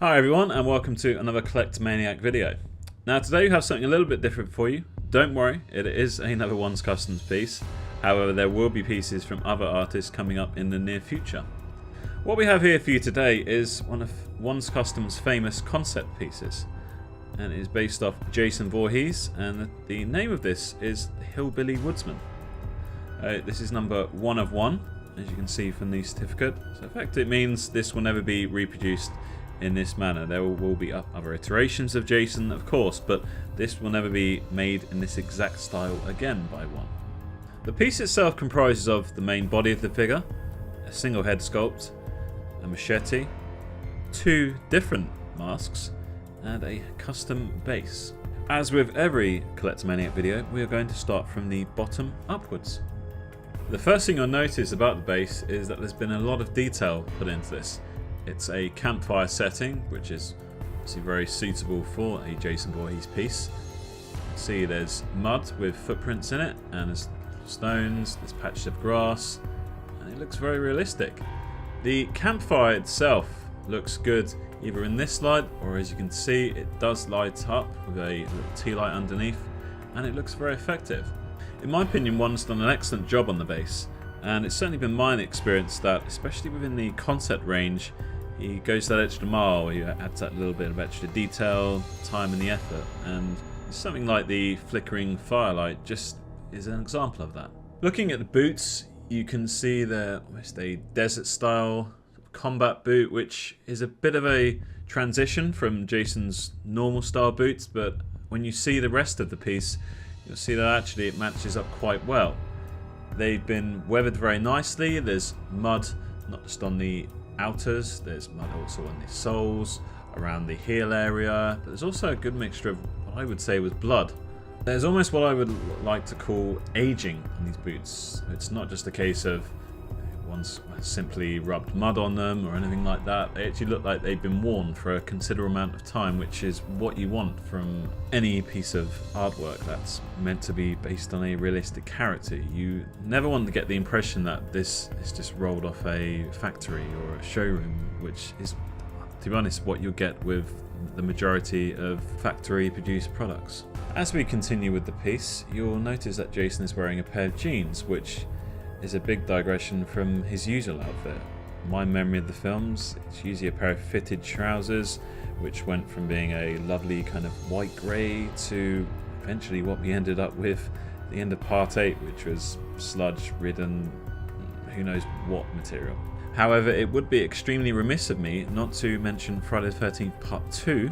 Hi everyone and welcome to another Collect Maniac video. Now today we have something a little bit different for you. Don't worry, it is another One's Customs piece. However, there will be pieces from other artists coming up in the near future. What we have here for you today is one of One's Customs' famous concept pieces. And it is based off Jason Voorhees, and the name of this is Hillbilly Woodsman. This is number 1 of 1, as you can see from the certificate. So in fact it means this will never be reproduced in this manner. There will be other iterations of Jason, of course, but this will never be made in this exact style again by One. The piece itself comprises of the main body of the figure, a single head sculpt, a machete, 2 different masks, and a custom base. As with every Collectomaniac video, we are going to start from the bottom upwards. The first thing you'll notice about the base is that there's been a lot of detail put into this. It's a campfire setting, which is obviously very suitable for a Jason Voorhees piece. You can see there's mud with footprints in it, and there's stones, there's patches of grass, and it looks very realistic. The campfire itself looks good either in this light, or as you can see, it does light up with a little tea light underneath, and it looks very effective. In my opinion, One's done an excellent job on the base, and it's certainly been my experience that, especially within the concept range, he goes that extra mile. He adds that little bit of extra detail, time and the effort, and something like the flickering firelight just is an example of that. Looking at the boots, you can see they're almost a desert style combat boot, which is a bit of a transition from Jason's normal style boots, but when you see the rest of the piece, you'll see that actually it matches up quite well. They've been weathered very nicely. There's mud not just on the outers, there's mud also on the soles, around the heel area, but there's also a good mixture of what I would say was blood. There's almost what I would like to call aging on these boots. It's not just a case of one's simply rubbed mud on them or anything like that. They actually look like they've been worn for a considerable amount of time, which is what you want from any piece of artwork that's meant to be based on a realistic character. You never want to get the impression that this is just rolled off a factory or a showroom, which is, to be honest, what you'll get with the majority of factory produced products. As we continue with the piece, you'll notice that Jason is wearing a pair of jeans, which is a big digression from his usual outfit. My memory of the films, it's usually a pair of fitted trousers, which went from being a lovely kind of white grey to eventually what we ended up with at the end of part 8, which was sludge ridden, who knows what material. However, it would be extremely remiss of me not to mention Friday the 13th part 2,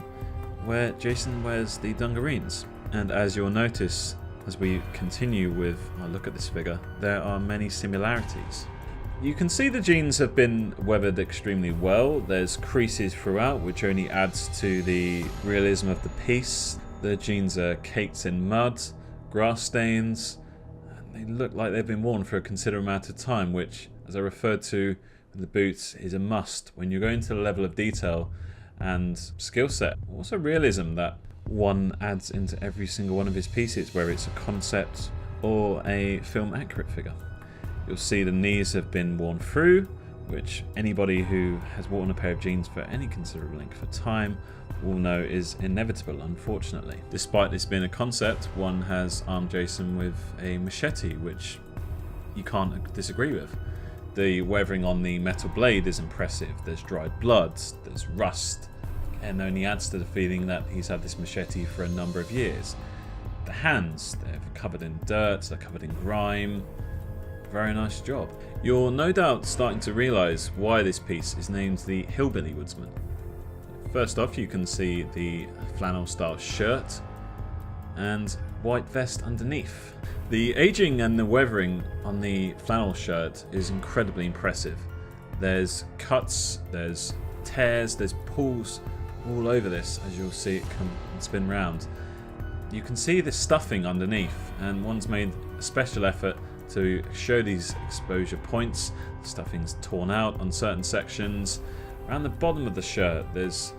where Jason wears the dungarees. And as you'll notice, as we continue with our look at this figure, there are many similarities. You can see the jeans have been weathered extremely well. There's creases throughout, which only adds to the realism of the piece. The jeans are caked in mud, grass stains, and they look like they've been worn for a considerable amount of time, which, as I referred to with the boots, is a must when you're going to the level of detail and skill set. Also realism that One adds into every single one of his pieces, whether it's a concept or a film accurate figure. You'll see the knees have been worn through, which anybody who has worn a pair of jeans for any considerable length of time will know is inevitable, unfortunately. Despite this being a concept, One has armed Jason with a machete, which you can't disagree with. The weathering on the metal blade is impressive. There's dried blood, there's rust, and only adds to the feeling that he's had this machete for a number of years. The hands, they're covered in dirt, they're covered in grime. Very nice job. You're no doubt starting to realise why this piece is named the Hillbilly Woodsman. First off, you can see the flannel style shirt and white vest underneath. The aging and the weathering on the flannel shirt is incredibly impressive. There's cuts, there's tears, there's pulls all over this, as you'll see it come and spin round. You can see the stuffing underneath, and One's made a special effort to show these exposure points. The stuffing's torn out on certain sections. Around the bottom of the shirt there's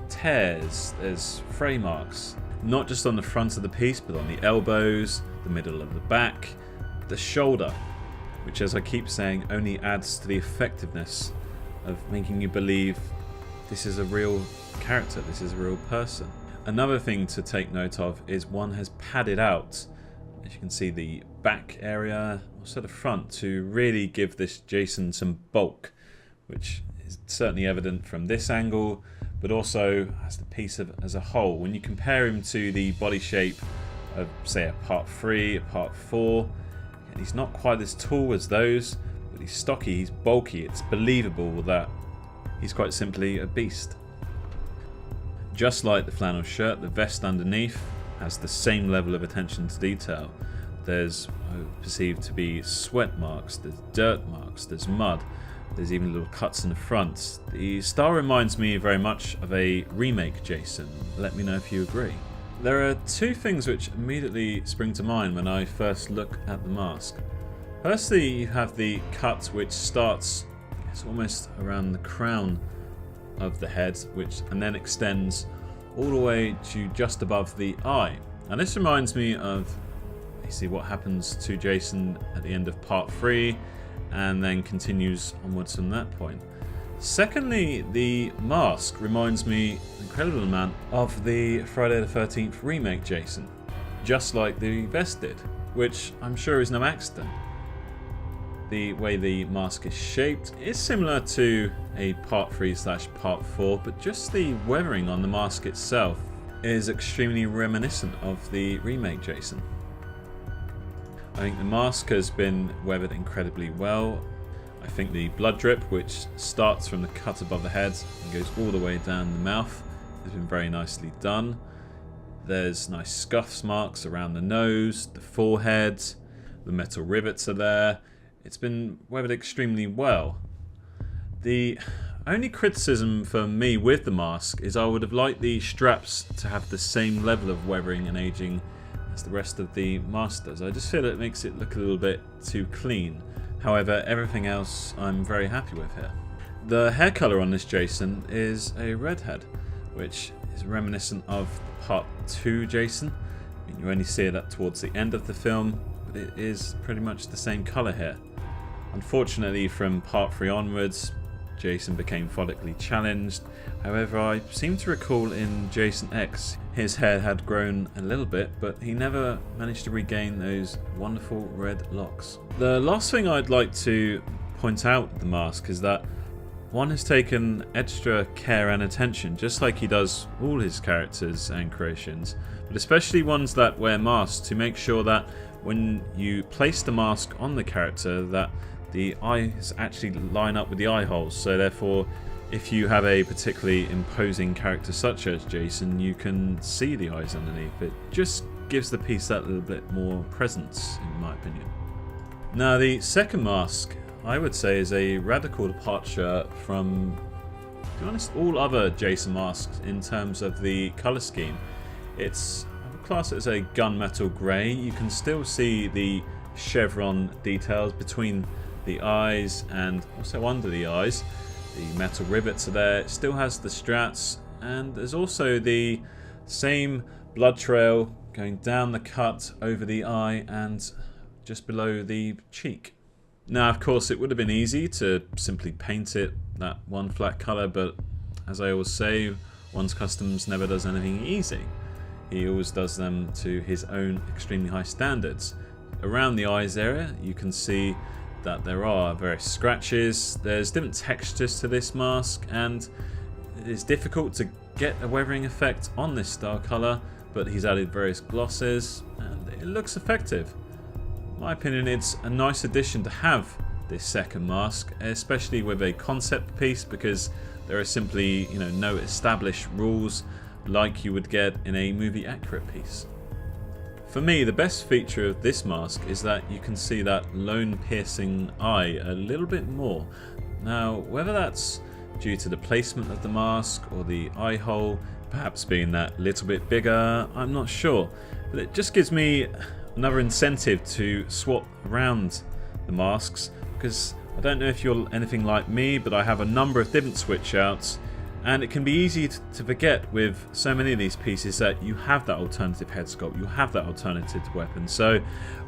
tears, there's fray marks, not just on the front of the piece but on the elbows, the middle of the back, the shoulder, which, as I keep saying, only adds to the effectiveness of making you believe this is a real character, this is a real person. Another thing to take note of is one has padded out, as you can see, the back area, also the front, to really give this Jason some bulk, which is certainly evident from this angle, but also as the piece as a whole. When you compare him to the body shape of, say, a part 3, a part 4, and he's not quite as tall as those, but he's stocky, he's bulky, it's believable that he's quite simply a beast. Just like the flannel shirt, the vest underneath has the same level of attention to detail. There's perceived to be sweat marks, there's dirt marks, there's mud, there's even little cuts in the front. The style reminds me very much of a remake Jason. Let me know if you agree. There are two things which immediately spring to mind when I first look at the mask. Firstly, you have the cut which starts, it's almost around the crown of the head, and then extends all the way to just above the eye. And this reminds me of, you see, what happens to Jason at the end of part 3, and then continues onwards from that point. Secondly, the mask reminds me an incredible amount of the Friday the 13th remake Jason, just like the vest did, which I'm sure is no accident. The way the mask is shaped is similar to a part 3/part 4, but just the weathering on the mask itself is extremely reminiscent of the remake Jason. I think the mask has been weathered incredibly well. I think the blood drip, which starts from the cut above the head and goes all the way down the mouth, has been very nicely done. There's nice scuff marks around the nose, the forehead, the metal rivets are there. It's been weathered extremely well. The only criticism for me with the mask is I would have liked the straps to have the same level of weathering and aging as the rest of the mask does. I just feel it makes it look a little bit too clean. However, everything else I'm very happy with here. The hair colour on this Jason is a redhead, which is reminiscent of the part 2 Jason. I mean, you only see that towards the end of the film, but it is pretty much the same colour here. Unfortunately, from part 3 onwards, Jason became follically challenged. However, I seem to recall in Jason X, his hair had grown a little bit, but he never managed to regain those wonderful red locks. The last thing I'd like to point out with the mask is that one has taken extra care and attention, just like he does all his characters and creations, but especially ones that wear masks, to make sure that when you place the mask on the character, that the eyes actually line up with the eye holes. So therefore, if you have a particularly imposing character such as Jason, you can see the eyes underneath. It just gives the piece that little bit more presence, in my opinion. Now, the second mask, I would say, is a radical departure from, to be honest, all other Jason masks in terms of the colour scheme. I would class it as a gunmetal grey. You can still see the chevron details between the eyes and also under the eyes. The metal rivets are there. It still has the strats, and there's also the same blood trail going down the cut over the eye and just below the cheek. Now, of course, it would have been easy to simply paint it that one flat colour, but as I always say, one's customs never does anything easy. He always does them to his own extremely high standards. Around the eyes area, you can see that there are various scratches. There's different textures to this mask, and it is difficult to get a weathering effect on this style colour, but he's added various glosses and it looks effective. In my opinion, it's a nice addition to have this second mask, especially with a concept piece, because there are simply, no established rules like you would get in a movie accurate piece. For me, the best feature of this mask is that you can see that lone piercing eye a little bit more. Now, whether that's due to the placement of the mask or the eye hole perhaps being that little bit bigger, I'm not sure, but it just gives me another incentive to swap around the masks, because I don't know if you're anything like me, but I have a number of different switch outs, and it can be easy to forget with so many of these pieces that you have that alternative head sculpt, you have that alternative weapon. So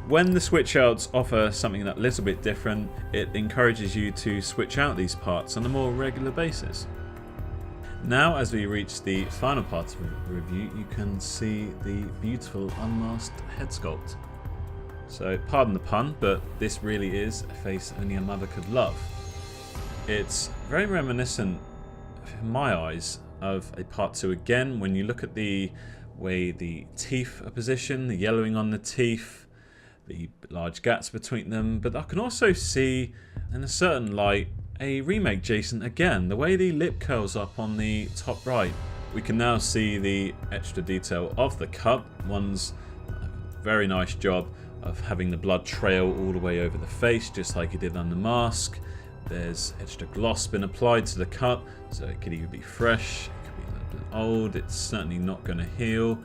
when the switch outs offer something that little bit different, it encourages you to switch out these parts on a more regular basis. Now, as we reach the final part of the review, you can see the beautiful unmasked head sculpt. So, pardon the pun, but this really is a face only a mother could love. It's very reminiscent, in my eyes, of a part 2 again, when you look at the way the teeth are positioned, the yellowing on the teeth, the large gaps between them, but I can also see, in a certain light, a remake Jason again, the way the lip curls up on the top right. We can now see the extra detail of the cut. One's a very nice job of having the blood trail all the way over the face, just like he did on the mask. There's extra gloss been applied to the cut, so it could either be fresh, it could be a little bit old, it's certainly not going to heal.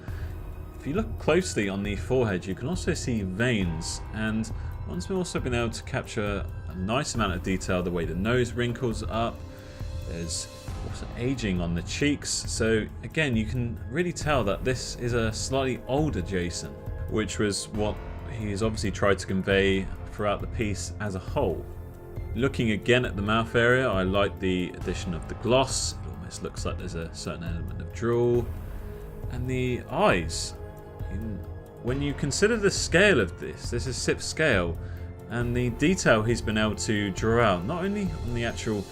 If you look closely on the forehead, you can also see veins, and one's also been able to capture a nice amount of detail, the way the nose wrinkles up. There's also aging on the cheeks, so again you can really tell that this is a slightly older Jason, which was what he's obviously tried to convey throughout the piece as a whole. Looking again at the mouth area, I like the addition of the gloss. It almost looks like there's a certain element of drool. And the eyes. When you consider the scale of this is 6th scale, and the detail he's been able to draw out, not only on the actual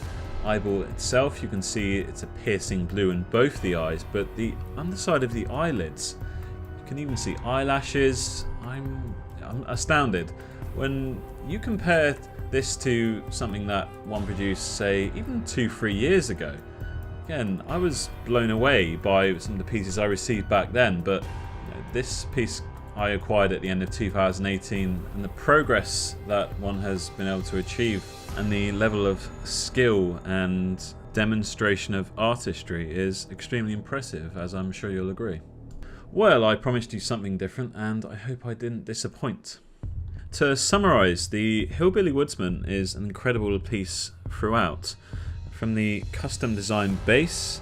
eyeball itself, you can see it's a piercing blue in both the eyes, but the underside of the eyelids, you can even see eyelashes. I'm astounded. When you compare this to something that one produced, say, even 2-3 years ago, again, I was blown away by some of the pieces I received back then, but this piece I acquired at the end of 2018, and the progress that one has been able to achieve and the level of skill and demonstration of artistry is extremely impressive, as I'm sure you'll agree. Well, I promised you something different, and I hope I didn't disappoint. To summarise, the Hillbilly Woodsman is an incredible piece throughout. From the custom design base,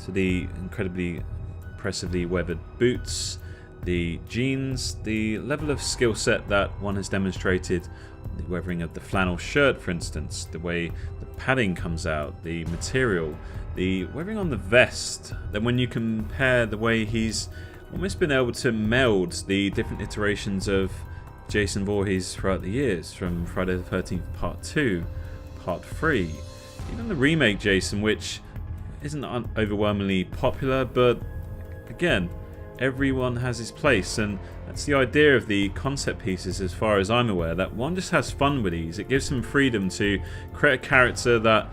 to the incredibly impressively weathered boots, the jeans, the level of skill set that one has demonstrated, the weathering of the flannel shirt for instance, the way the padding comes out, the material, the weathering on the vest. Then when you compare the way he's almost been able to meld the different iterations of Jason Voorhees throughout the years, from Friday the 13th Part 2, Part 3, even the remake Jason, which isn't overwhelmingly popular, but again, everyone has his place, and that's the idea of the concept pieces as far as I'm aware, that one just has fun with these. It gives him freedom to create a character that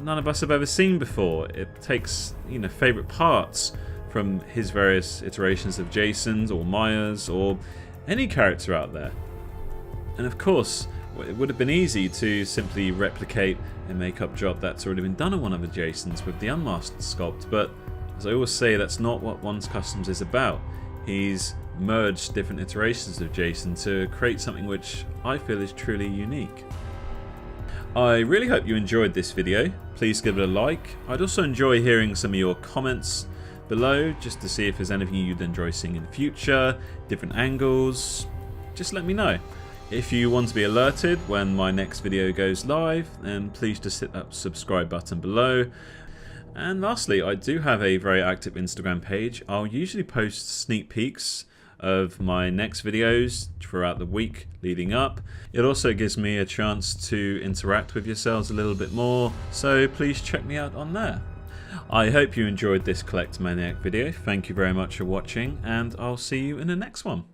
none of us have ever seen before. It takes, favourite parts from his various iterations of Jasons or Myers or any character out there. And of course, it would have been easy to simply replicate a makeup job that's already been done on one of the Jasons with the Unmasked sculpt, but as I always say, that's not what One's Customs is about. He's merged different iterations of Jason to create something which I feel is truly unique. I really hope you enjoyed this video. Please give it a like. I'd also enjoy hearing some of your comments below, just to see if there's anything you'd enjoy seeing in the future, different angles. Just let me know. If you want to be alerted when my next video goes live, then please just hit that subscribe button below. And lastly, I do have a very active Instagram page. I'll usually post sneak peeks of my next videos throughout the week leading up. It also gives me a chance to interact with yourselves a little bit more, so please check me out on there. I hope you enjoyed this Collect Maniac video. Thank you very much for watching, and I'll see you in the next one.